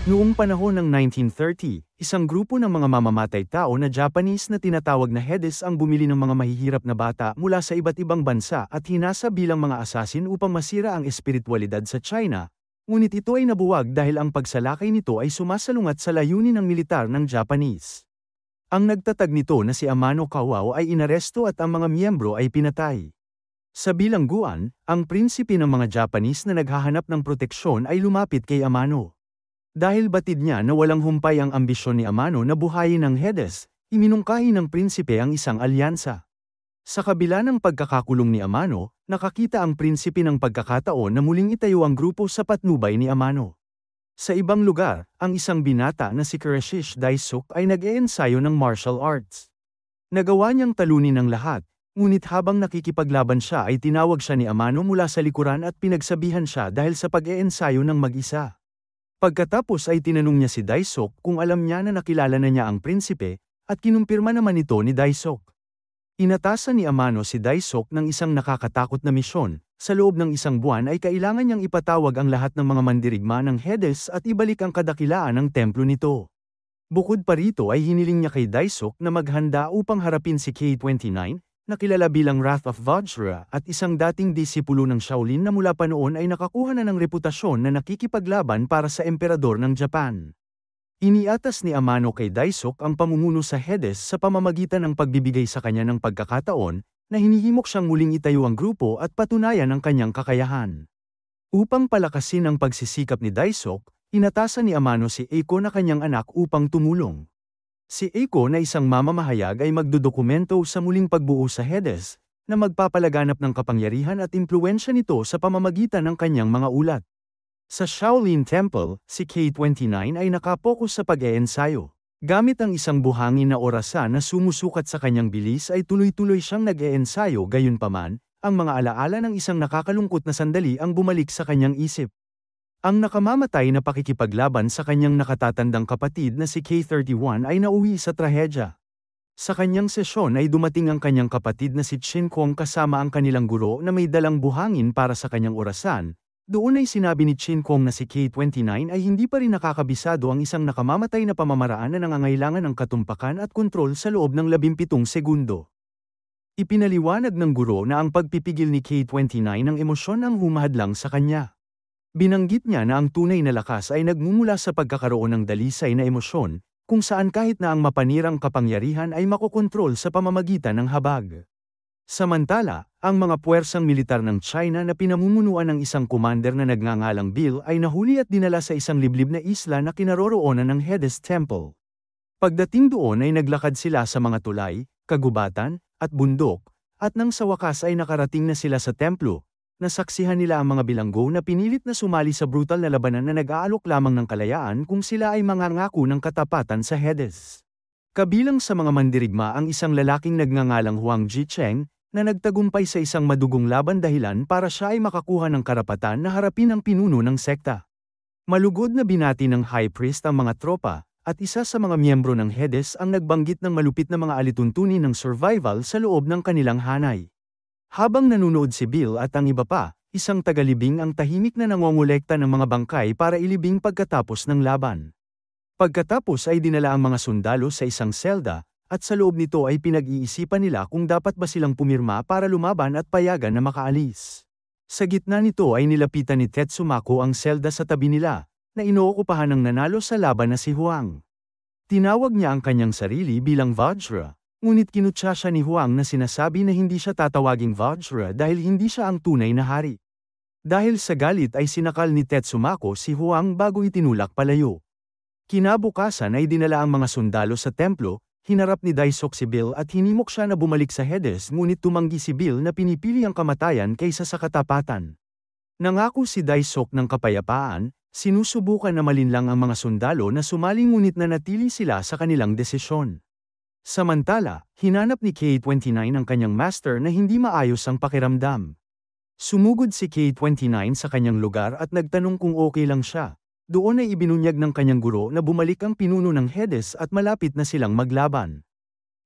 Noong panahon ng 1930, isang grupo ng mga mamamatay tao na Japanese na tinatawag na Hedes ang bumili ng mga mahihirap na bata mula sa iba't ibang bansa at hinasa bilang mga asasin upang masira ang espiritualidad sa China, ngunit ito ay nabuwag dahil ang pagsalakay nito ay sumasalungat sa layunin ng militar ng Japanese. Ang nagtatag nito na si Amano Kawao ay inaresto at ang mga miyembro ay pinatay. Sa bilangguan, ang prinsipe ng mga Japanese na naghahanap ng proteksyon ay lumapit kay Amano. Dahil batid niya na walang humpay ang ambisyon ni Amano na buhayin ang Hedes, iminungkahi ng prinsipe ang isang alyansa. Sa kabila ng pagkakakulong ni Amano, nakakita ang prinsipe ng pagkakataon na muling itayo ang grupo sa patnubay ni Amano. Sa ibang lugar, ang isang binata na si Kureshish Daisuk ay nag-eensayo ng martial arts. Nagawa niyang talunin ang lahat, ngunit habang nakikipaglaban siya ay tinawag siya ni Amano mula sa likuran at pinagsabihan siya dahil sa pag-eensayo ng mag-isa. Pagkatapos ay tinanong niya si Daisuk kung alam niya na nakilala na niya ang prinsipe, at kinumpirma naman ito ni Daisuk. Inatasan ni Amano si Daisuk ng isang nakakatakot na misyon. Sa loob ng isang buwan ay kailangan niyang ipatawag ang lahat ng mga mandirigma ng Hedes at ibalik ang kadakilaan ng templo nito. Bukod pa rito ay hiniling niya kay Daisuk na maghanda upang harapin si K-29, na kilala bilang Wrath of Vajra at isang dating disipulo ng Shaolin na mula pa noon ay nakakuha na ng reputasyon na nakikipaglaban para sa emperador ng Japan. Iniatas ni Amano kay Daisuk ang pamumuno sa Hedes sa pamamagitan ng pagbibigay sa kanya ng pagkakataon na hinihimok siyang muling itayo ang grupo at patunayan ang kanyang kakayahan. Upang palakasin ang pagsisikap ni Daisuk, inatasan ni Amano si Eiko na kanyang anak upang tumulong. Si Eiko na isang mamamahayag ay magdodokumento sa muling pagbuo sa Hedes, na magpapalaganap ng kapangyarihan at impluwensya nito sa pamamagitan ng kanyang mga ulat. Sa Shaolin Temple, si K-29 ay nakapokus sa pag-eensayo. Gamit ang isang buhangin na orasan na sumusukat sa kanyang bilis ay tuloy-tuloy siyang nag-eensayo, gayunpaman, ang mga alaala ng isang nakakalungkot na sandali ang bumalik sa kanyang isip. Ang nakamamatay na pakikipaglaban sa kanyang nakatatandang kapatid na si K-31 ay nauwi sa trahedya. Sa kanyang sesyon ay dumating ang kanyang kapatid na si Chin Kong kasama ang kanilang guro na may dalang buhangin para sa kanyang orasan. Doon ay sinabi ni Chin Kong na si K-29 ay hindi pa rin nakakabisado ang isang nakamamatay na pamamaraan na nangangailangan ng katumpakan at kontrol sa loob ng 17 segundo. Ipinaliwanag ng guro na ang pagpipigil ni K-29 ng emosyon ang humahadlang sa kanya. Binanggit niya na ang tunay na lakas ay nagmumula sa pagkakaroon ng dalisay na emosyon, kung saan kahit na ang mapanirang kapangyarihan ay makokontrol sa pamamagitan ng habag. Samantala, ang mga puwersang militar ng China na pinamumunuan ng isang commander na nagngangalang Bill ay nahuli at dinala sa isang liblib na isla na kinaroroonan ng Hedes Temple. Pagdating doon ay naglakad sila sa mga tulay, kagubatan, at bundok, at nang sa wakas ay nakarating na sila sa templo. Nasaksihan nila ang mga bilanggo na pinilit na sumali sa brutal na labanan na nag-aalok lamang ng kalayaan kung sila ay mangangako ng katapatan sa Hedes. Kabilang sa mga mandirigma ang isang lalaking nagngangalang Huang Jicheng, na nagtagumpay sa isang madugong laban dahilan para siya ay makakuha ng karapatan na harapin ang pinuno ng sekta. Malugod na binati ng High Priest ang mga tropa, at isa sa mga miyembro ng Hedes ang nagbanggit ng malupit na mga alituntunin ng survival sa loob ng kanilang hanay. Habang nanunood si Bill at ang iba pa, isang tagalibing ang tahimik na nangongolekta ng mga bangkay para ilibing pagkatapos ng laban. Pagkatapos ay dinala ang mga sundalo sa isang selda, at sa loob nito ay pinag-iisipan nila kung dapat ba silang pumirma para lumaban at payagan na makaalis. Sa gitna nito ay nilapitan ni Tetsumako ang selda sa tabi nila, na inookupahan ng nanalo sa laban na si Huang. Tinawag niya ang kanyang sarili bilang Vajra. Ngunit kinutya siya ni Huang na sinasabi na hindi siya tatawaging Vajra dahil hindi siya ang tunay na hari. Dahil sa galit ay sinakal ni Tetsumako si Huang bago itinulak palayo. Kinabukasan ay dinala ang mga sundalo sa templo, hinarap ni Daisuk si Bill at hinimok siya na bumalik sa Hedes, ngunit tumanggi si Bill na pinipili ang kamatayan kaysa sa katapatan. Nangako si Daisuk ng kapayapaan, sinusubukan na malinlang ang mga sundalo na sumali ngunit nanatili sila sa kanilang desisyon. Samantala, hinanap ni K-29 ang kanyang master na hindi maayos ang pakiramdam. Sumugod si K-29 sa kanyang lugar at nagtanong kung okay lang siya. Doon ay ibinunyag ng kanyang guro na bumalik ang pinuno ng Hedes at malapit na silang maglaban.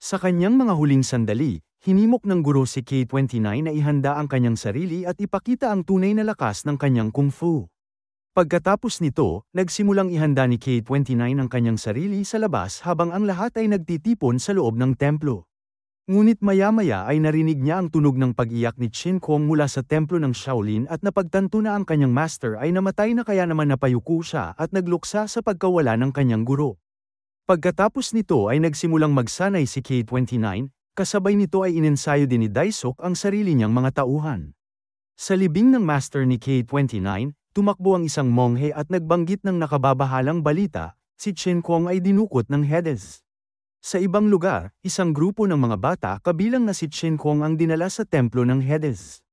Sa kanyang mga huling sandali, hinimok ng guro si K-29 na ihanda ang kanyang sarili at ipakita ang tunay na lakas ng kanyang kung fu. Pagkatapos nito, nagsimulang ihanda ni K29 ang kanyang sarili sa labas habang ang lahat ay nagtitipon sa loob ng templo. Ngunit maya-maya ay narinig niya ang tunog ng pag-iyak ni Qin Kong mula sa templo ng Shaolin at napagtanto na ang kanyang master ay namatay na kaya naman napayuko siya at nagluksa sa pagkawala ng kanyang guro. Pagkatapos nito ay nagsimulang magsanay si K29, kasabay nito ay inensayo din ni Daisuk ang sarili niyang mga tauhan. Sa libing ng master ni K29, tumakbo ang isang monghe at nagbanggit ng nakababahalang balita, si Qin Kong ay dinukot ng Hades. Sa ibang lugar, isang grupo ng mga bata kabilang na si Qin Kong ang dinala sa templo ng Hades.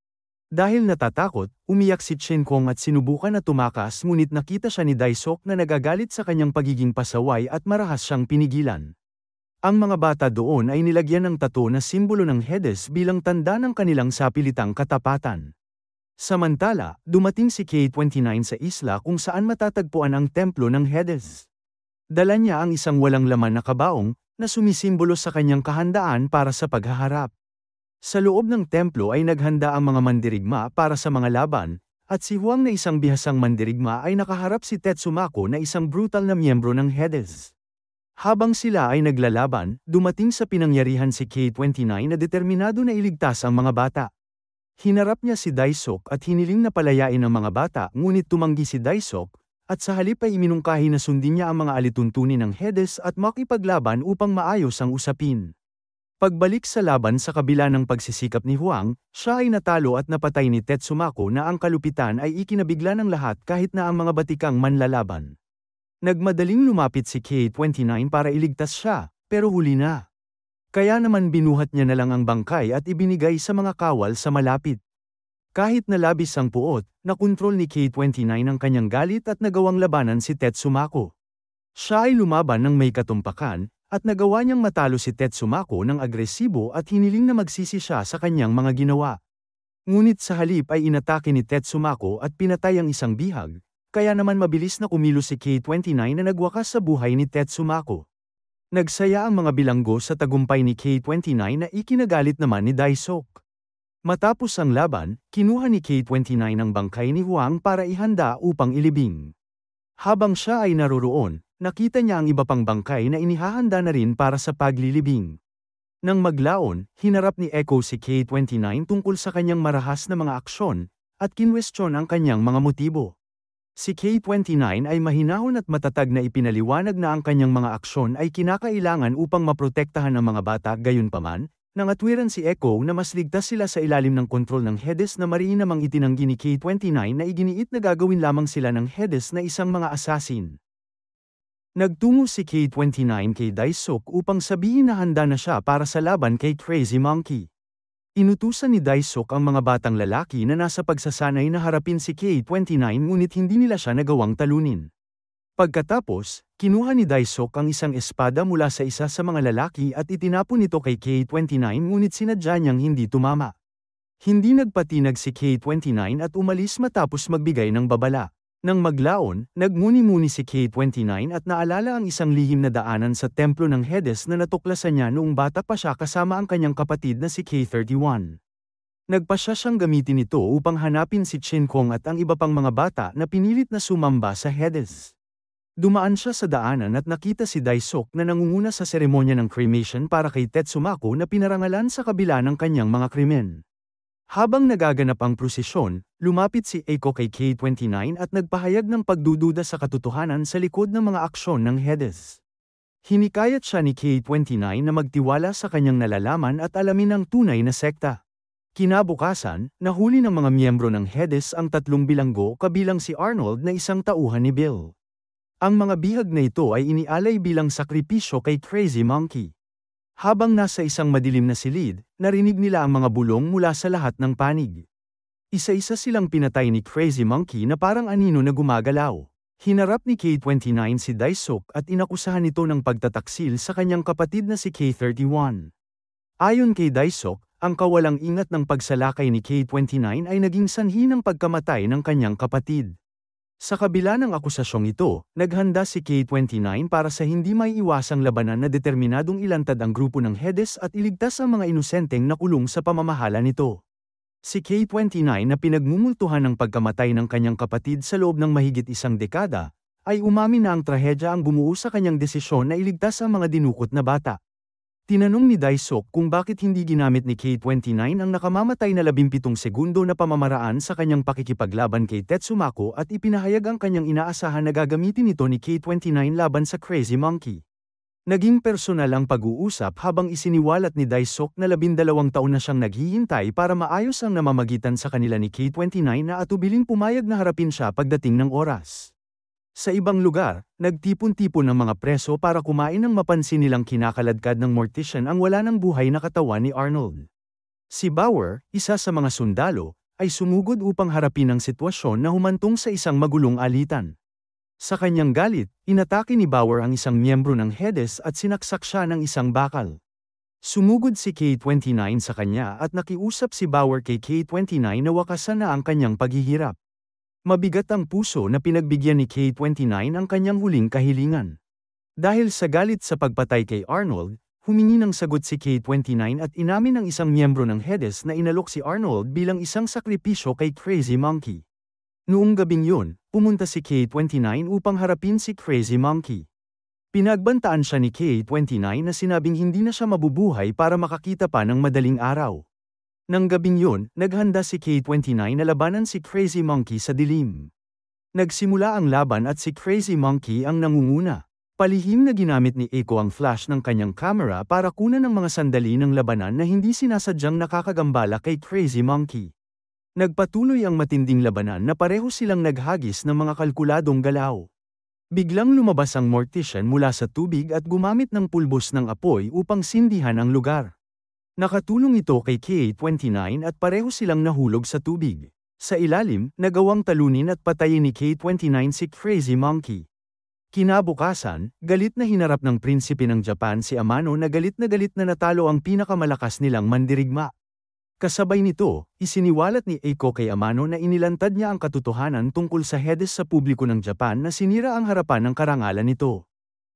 Dahil natatakot, umiyak si Qin Kong at sinubukan na tumakas ngunit nakita siya ni Daisuk na nagagalit sa kanyang pagiging pasaway at marahas siyang pinigilan. Ang mga bata doon ay nilagyan ng tattoo na simbolo ng Hades bilang tanda ng kanilang sapilitang katapatan. Samantala, dumating si K29 sa isla kung saan matatagpuan ang templo ng Hades. Dala niya ang isang walang laman na kabaong, na sumisimbolo sa kanyang kahandaan para sa paghaharap. Sa loob ng templo ay naghanda ang mga mandirigma para sa mga laban, at si Huang na isang bihasang mandirigma ay nakaharap si Tetsumako na isang brutal na miyembro ng Hades. Habang sila ay naglalaban, dumating sa pinangyarihan si K29 na determinado na iligtas ang mga bata. Hinarap niya si Daisuk at hiniling na palayain ang mga bata ngunit tumanggi si Daisuk, at sa halip ay iminungkahi na sundin niya ang mga alituntunin ng Hades at makipaglaban upang maayos ang usapin. Pagbalik sa laban sa kabila ng pagsisikap ni Huang, siya ay natalo at napatay ni Tetsumako na ang kalupitan ay ikinabigla ng lahat kahit na ang mga batikang manlalaban. Nagmadaling lumapit si K29 para iligtas siya, pero huli na. Kaya naman binuhat niya na lang ang bangkay at ibinigay sa mga kawal sa malapit. Kahit na labis ang puot, nakontrol ni K29 ang kanyang galit at nagawang labanan si Tetsumako. Siya ay lumaban ng may katumpakan, at nagawa niyang matalo si Tetsumako ng agresibo at hiniling na magsisi siya sa kanyang mga ginawa. Ngunit sa halip ay inatake ni Tetsumako at pinatay ang isang bihag, kaya naman mabilis na kumilos si K29 na nagwakas sa buhay ni Tetsumako. Nagsaya ang mga bilanggo sa tagumpay ni K29 na ikinagalit naman ni Daisuk. Matapos ang laban, kinuha ni K29 ang bangkay ni Huang para ihanda upang ilibing. Habang siya ay naroroon, nakita niya ang iba pang bangkay na inihahanda na rin para sa paglilibing. Nang maglaon, hinarap ni Echo si K29 tungkol sa kanyang marahas na mga aksyon, at kinwestiyon ang kanyang mga motibo. Si K29 ay mahinahon at matatag na ipinaliwanag na ang kanyang mga aksyon ay kinakailangan upang maprotektahan ang mga bata gayunpaman. Nangatwiran si Echo na mas ligtas sila sa ilalim ng kontrol ng Hades na mariin namang itinanggi ni K29 na iginiit na gagawin lamang sila ng Hades na isang mga assassin. Nagtungo si K29 kay Daisuk upang sabihin na handa na siya para sa laban kay Crazy Monkey. Inutusan ni Daisuk ang mga batang lalaki na nasa pagsasanay na harapin si K29 ngunit hindi nila siya nagawang talunin. Pagkatapos, kinuha ni Daisuk ang isang espada mula sa isa sa mga lalaki at itinapon ito kay K29 ngunit sinadya niyang hindi tumama. Hindi nagpatinag si K29 at umalis matapos magbigay ng babala. Nang maglaon, nagmuni-muni si K29 at naalala ang isang lihim na daanan sa templo ng Hades na natuklasan niya noong bata pa siya kasama ang kanyang kapatid na si K31. Nagpasya siyang gamitin ito upang hanapin si Qin Kong at ang iba pang mga bata na pinilit na sumamba sa Hades. Dumaan siya sa daanan at nakita si Daisuk na nangunguna sa seremonya ng cremation para kay Tetsumako na pinarangalan sa kabila ng kanyang mga krimen. Habang nagaganap ang prosesyon, lumapit si Eiko kay K29 at nagpahayag ng pagdududa sa katotohanan sa likod ng mga aksyon ng Hades. Hinikayat siya ni K29 na magtiwala sa kanyang nalalaman at alamin ang tunay na sekta. Kinabukasan, nahuli ng mga miyembro ng Hades ang 3 bilanggo kabilang si Arnold na isang tauhan ni Bill. Ang mga bihag na ito ay inialay bilang sakripisyo kay Crazy Monkey. Habang nasa isang madilim na silid, narinig nila ang mga bulong mula sa lahat ng panig. Isa-isa silang pinatay ni Crazy Monkey na parang anino na gumagalaw. Hinarap ni K29 si Daisuk at inakusahan ito ng pagtataksil sa kanyang kapatid na si K31. Ayon kay Daisuk, ang kawalang ingat ng pagsalakay ni K29 ay naging sanhi ng pagkamatay ng kanyang kapatid. Sa kabila ng akusasyong ito, naghanda si K29 para sa hindi may iwasang labanan na determinadong ilantad ang grupo ng Hades at iligtas ang mga inosenteng nakulong sa pamamahala nito. Si K-29 na pinagmumultuhan ng pagkamatay ng kanyang kapatid sa loob ng mahigit isang dekada, ay umamin na ang trahedya ang bumuo sa kanyang desisyon na iligtas ang mga dinukot na bata. Tinanong ni Daisuk kung bakit hindi ginamit ni K-29 ang nakamamatay na 17 segundo na pamamaraan sa kanyang pakikipaglaban kay Tetsumako at ipinahayag ang kanyang inaasahan na gagamitin ito ni K-29 laban sa Crazy Monkey. Naging personal ang pag-uusap habang isiniwalat ni Daisuk na 12 taon na siyang naghihintay para maayos ang namamagitan sa kanila ni K-29 na atubiling pumayag na harapin siya pagdating ng oras. Sa ibang lugar, nagtipon-tipon ng mga preso para kumain ng mapansin nilang kinakaladkad ng mortician ang wala ng buhay na katawan ni Arnold. Si Bauer, isa sa mga sundalo, ay sumugod upang harapin ang sitwasyon na humantong sa isang magulong alitan. Sa kanyang galit, inatake ni Bauer ang isang miyembro ng HEDES at sinaksak siya ng isang bakal. Sumugod si K-29 sa kanya at nakiusap si Bauer kay K-29 na wakasan na ang kanyang paghihirap. Mabigat ang puso na pinagbigyan ni K-29 ang kanyang huling kahilingan. Dahil sa galit sa pagpatay kay Arnold, humingi ng sagot si K-29 at inamin ng isang miyembro ng HEDES na inalok si Arnold bilang isang sakripisyo kay Crazy Monkey. Noong gabing yun, pumunta si K-29 upang harapin si Crazy Monkey. Pinagbantaan siya ni K-29 na sinabing hindi na siya mabubuhay para makakita pa ng madaling araw. Nang gabing yun, naghanda si K-29 na labanan si Crazy Monkey sa dilim. Nagsimula ang laban at si Crazy Monkey ang nangunguna. Palihim na ginamit ni Eiko ang flash ng kanyang camera para kunan ng mga sandali ng labanan na hindi sinasadyang nakakagambala kay Crazy Monkey. Nagpatuloy ang matinding labanan na pareho silang naghagis ng mga kalkuladong galaw. Biglang lumabas ang mortician mula sa tubig at gumamit ng pulbos ng apoy upang sindihan ang lugar. Nakatulong ito kay K-29 at pareho silang nahulog sa tubig. Sa ilalim, nagawang talunin at patayin ni K-29 si Crazy Monkey. Kinabukasan, galit na hinarap ng prinsipe ng Japan si Amano na galit na natalo ang pinakamalakas nilang mandirigma. Kasabay nito, isiniwalat ni Eiko kay Amano na inilantad niya ang katotohanan tungkol sa HEDES sa publiko ng Japan na sinira ang harapan ng karangalan nito.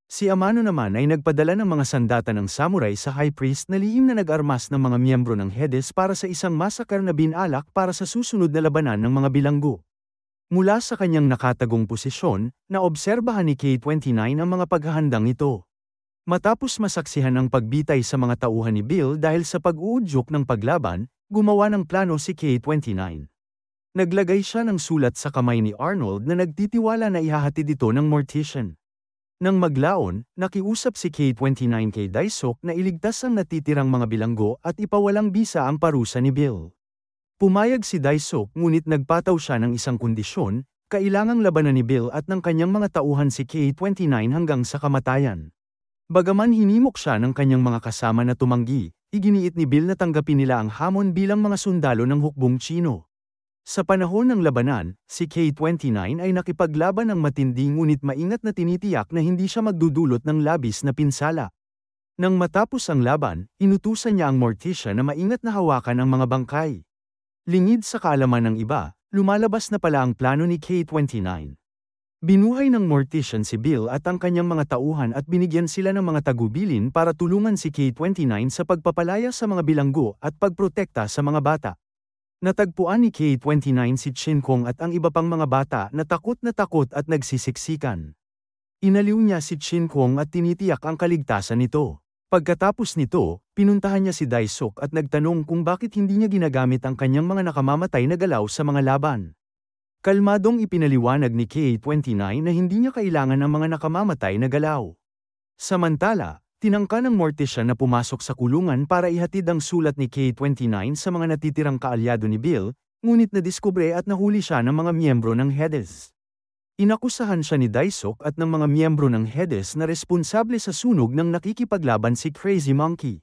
Si Amano naman ay nagpadala ng mga sandata ng samurai sa High Priest na lihim na nag-armas ng mga miyembro ng HEDES para sa isang massacre na binalak para sa susunod na labanan ng mga bilanggo. Mula sa kanyang nakatagong posisyon, naobserbahan ni K-29 ang mga paghahandang ito. Matapos masaksihan ang pagbitay sa mga tauhan ni Bill dahil sa pag-uudyok ng paglaban, gumawa ng plano si K-29. Naglagay siya ng sulat sa kamay ni Arnold na nagtitiwala na ihahatid ito ng mortician. Nang maglaon, nakiusap si K-29 kay Daisuk na iligtas ang natitirang mga bilanggo at ipawalang bisa ang parusa ni Bill. Pumayag si Daisuk ngunit nagpataw siya ng isang kondisyon, kailangang labanan ni Bill at ng kanyang mga tauhan si K-29 hanggang sa kamatayan. Bagaman hinimok siya ng kanyang mga kasama na tumanggi, iginiit ni Bill na tanggapin nila ang hamon bilang mga sundalo ng hukbong Tsino. Sa panahon ng labanan, si K-29 ay nakipaglaban ng matindi ngunit maingat na tinitiyak na hindi siya magdudulot ng labis na pinsala. Nang matapos ang laban, inutusan niya ang mortician na maingat na hawakan ang mga bangkay. Lingid sa kaalaman ng iba, lumalabas na pala ang plano ni K-29. Binuhay ng mortician si Bill at ang kanyang mga tauhan at binigyan sila ng mga tagubilin para tulungan si K-29 sa pagpapalaya sa mga bilanggo at pagprotekta sa mga bata. Natagpuan ni K-29 si Chin Kong at ang iba pang mga bata na takot at nagsisiksikan. Inaliw niya si Chin Kong at tinitiyak ang kaligtasan nito. Pagkatapos nito, pinuntahan niya si Daisuk at nagtanong kung bakit hindi niya ginagamit ang kanyang mga nakamamatay na galaw sa mga laban. Kalmadong ipinaliwanag ni K-29 na hindi niya kailangan ng mga nakamamatay na galaw. Samantala, tinangka ng mortician na pumasok sa kulungan para ihatid ang sulat ni K-29 sa mga natitirang kaalyado ni Bill, ngunit nadiskubre at nahuli siya ng mga miyembro ng HEDES. Inakusahan siya ni Daisuk at ng mga miyembro ng HEDES na responsable sa sunog ng nakikipaglaban si Crazy Monkey.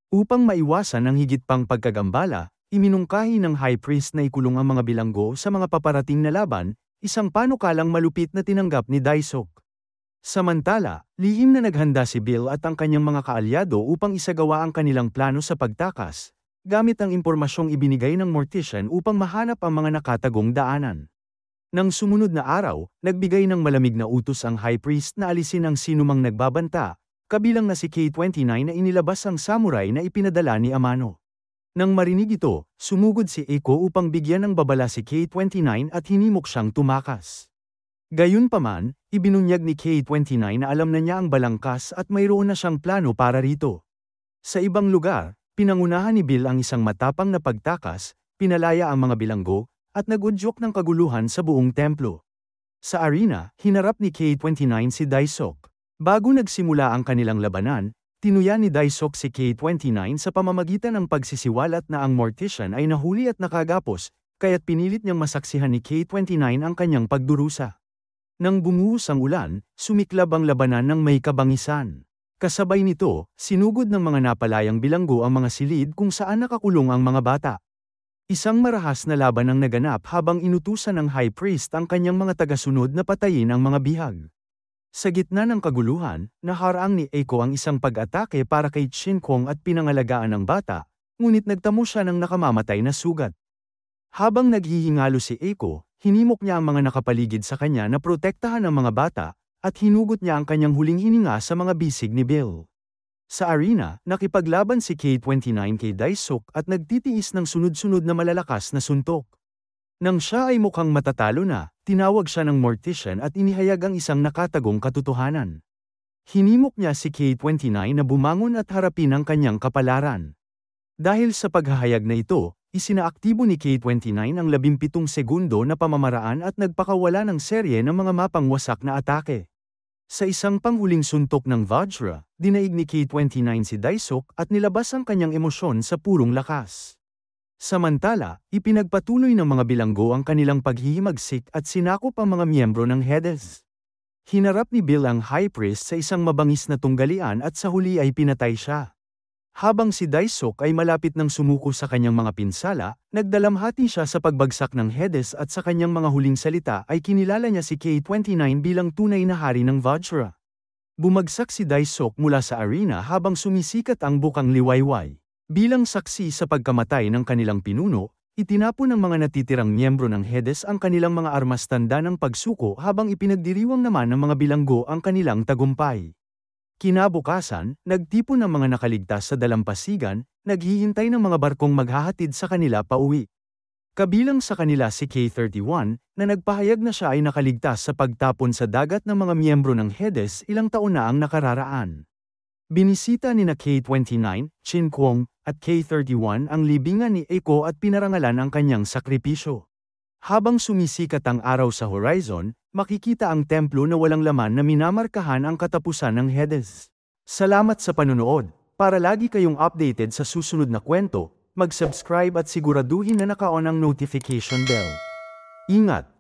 Upang maiwasan ang higit pang pagkagambala, iminungkahi ng High Priest na ikulong ang mga bilanggo sa mga paparating na laban, isang panukalang malupit na tinanggap ni Daisuk. Samantala, lihim na naghanda si Bill at ang kanyang mga kaalyado upang isagawa ang kanilang plano sa pagtakas, gamit ang impormasyong ibinigay ng mortician upang mahanap ang mga nakatagong daanan. Nang sumunod na araw, nagbigay ng malamig na utos ang High Priest na alisin ang sinumang nagbabanta, kabilang na si K-29 na inilabas ang samurai na ipinadala ni Amano. Nang marinig ito, sumugod si Eiko upang bigyan ng babala si K-29 at hinimok siyang tumakas. Gayunpaman, ibinunyag ni K-29 na alam na niya ang balangkas at mayroon na siyang plano para rito. Sa ibang lugar, pinangunahan ni Bill ang isang matapang na pagtakas, pinalaya ang mga bilanggo, at nagudyok ng kaguluhan sa buong templo. Sa arena, hinarap ni K-29 si Daisok. Bago nagsimula ang kanilang labanan, tinuya ni Daisok si K-29 sa pamamagitan ng pagsisiwalat na ang Mortician ay nahuli at nakagapos, kaya't pinilit niyang masaksihan ni K-29 ang kanyang pagdurusa. Nang bumuhos ang ulan, sumiklab ang labanan ng may kabangisan. Kasabay nito, sinugod ng mga napalayang bilanggo ang mga silid kung saan nakakulong ang mga bata. Isang marahas na laban ang naganap habang inutusan ng High Priest ang kanyang mga tagasunod na patayin ang mga bihag. Sa gitna ng kaguluhan, naharaang ni Eiko ang isang pag-atake para kay Chinkong at pinangalagaan ng bata, ngunit nagtamo siya ng nakamamatay na sugat. Habang naghihingalo si Eiko, hinimok niya ang mga nakapaligid sa kanya na protektahan ang mga bata, at hinugot niya ang kanyang huling hininga sa mga bisig ni Bill. Sa arena, nakipaglaban si K-29 kay Daisok at nagtitiis ng sunod-sunod na malalakas na suntok. Nang siya ay mukhang matatalo na, tinawag siya ng Mortician at inihayag ang isang nakatagong katotohanan. Hinimok niya si K-29 na bumangon at harapin ang kanyang kapalaran. Dahil sa paghahayag na ito, isinaaktibo ni K-29 ang 17 segundo na pamamaraan at nagpakawala ng serye ng mga mapang wasak na atake. Sa isang panghuling suntok ng Vajra, dinaig ni K-29 si Daisok at nilabas ang kanyang emosyon sa purong lakas. Samantala, ipinagpatuloy ng mga bilanggo ang kanilang paghihimagsik at sinakop ang mga miyembro ng Hades. Hinarap ni Bill ang High Priest sa isang mabangis na tunggalian at sa huli ay pinatay siya. Habang si Daisok ay malapit ng sumuko sa kanyang mga pinsala, nagdalamhati siya sa pagbagsak ng Hades at sa kanyang mga huling salita ay kinilala niya si K-29 bilang tunay na hari ng Vajra. Bumagsak si Daisok mula sa arena habang sumisikat ang bukang liwayway. Bilang saksi sa pagkamatay ng kanilang pinuno, itinapon ng mga natitirang miyembro ng Hades ang kanilang mga armas tanda ng pagsuko habang ipinagdiriwang naman ng mga bilanggo ang kanilang tagumpay. Kinabukasan, nagtipon ng mga nakaligtas sa dalampasigan, naghihintay ng mga barkong maghahatid sa kanila pauwi. Kabilang sa kanila si K-31, na nagpahayag na siya ay nakaligtas sa pagtapon sa dagat ng mga miyembro ng Hades ilang taon na ang nakararaan. Binisita ni na K-29, Chinkong, at K-31 ang libingan ni Eiko at pinarangalan ang kanyang sakripisyo. Habang sumisikat ang araw sa horizon, makikita ang templo na walang laman na minamarkahan ang katapusan ng Hades. Salamat sa panunood. Para lagi kayong updated sa susunod na kwento, mag-subscribe at siguraduhin na naka-on ang notification bell. Ingat!